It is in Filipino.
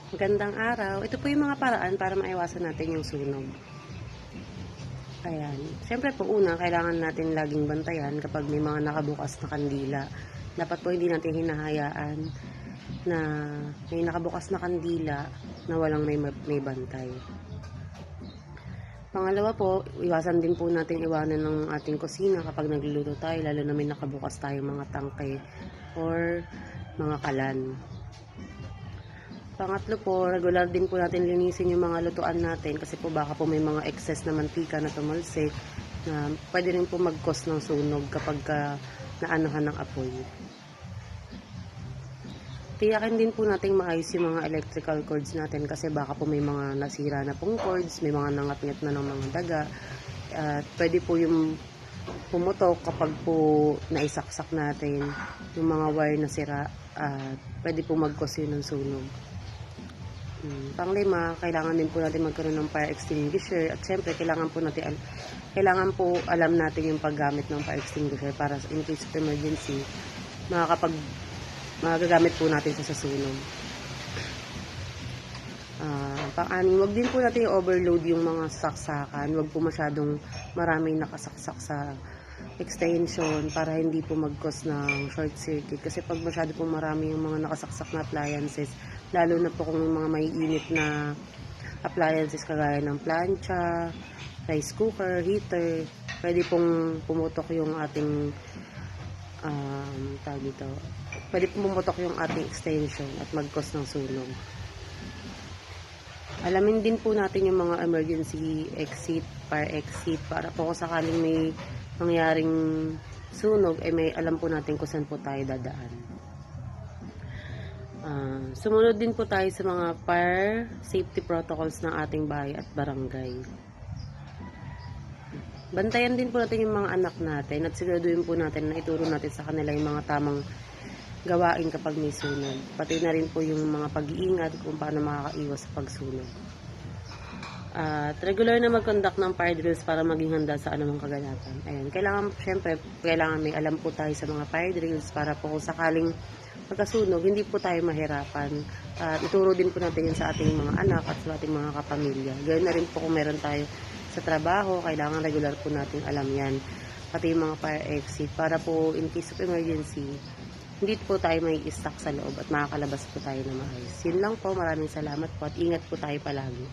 Magandang araw. Ito po yung mga paraan para maiwasan natin yung sunog. Ayan. Siyempre po una, kailangan natin laging bantayan kapag may mga nakabukas na kandila. Dapat po hindi natin hinahayaan na may nakabukas na kandila na walang may bantay. Pangalawa po, iwasan din po natin iwanan ng ating kusina kapag nagluluto tayo, lalo na may nakabukas tayong mga tangke or mga kalan. Pangatlo po, regular din po natin linisin yung mga lutuan natin kasi po baka po may mga excess na mantika na tumalsik na pwede rin po mag-cause ng sunog kapag naanuhan ng apoy. Tiyakin din po natin maayos yung mga electrical cords natin kasi baka po may mga nasira na pong cords, may mga nangat-ngat na ng mga daga. Pwede po yung pumutok kapag po naisaksak natin yung mga wire na sira. Pwede po mag-cause yun ng sunog. Panglima, kailangan din po natin magkaroon ng fire extinguisher at syempre kailangan po alam natin yung paggamit ng fire extinguisher para in case of emergency magagamit po natin sa sunog. Pang-anim, wag din po natin i-overload yung mga saksakan, wag po masyadong maraming nakasaksak sa extension para hindi po mag-cause ng short circuit kasi pag masyado po marami yung mga nakasaksak na appliances, lalo na po kung mga may init na appliances kagaya ng plancha, rice cooker, heater, pwede pong pumutok yung ating pwede pong pumutok yung ating extension at mag-cause ng sunog. Alamin din po natin yung mga emergency exit, fire exit para po kung sakaling may mangyaring sunog ay may alam po natin kung saan po tayo dadaan. Sumunod din po tayo sa mga fire safety protocols ng ating bahay at barangay. Bantayan din po natin yung mga anak natin at siguraduhin po natin na ituro natin sa kanila yung mga tamang gawain kapag may sunog. Pati na rin po yung mga pag-iingat kung paano makakaiwas sa pagsunog. At regular na mag-conduct ng fire drills para maging handa sa anumang kaganapan. Ayan, kailangan may alam po tayo sa mga fire drills para po kung sakaling pagkasunog, hindi po tayo mahirapan. At ituro din po natin yun sa ating mga anak at sa ating mga kapamilya. Ganoon na rin po kung meron tayo sa trabaho, kailangan regular po natin alam yan. Pati yung mga fire exit para po in case of emergency, hindi po tayo may stuck sa loob at makakalabas po tayo na maayos. Yun lang po, maraming salamat po at ingat po tayo palagi.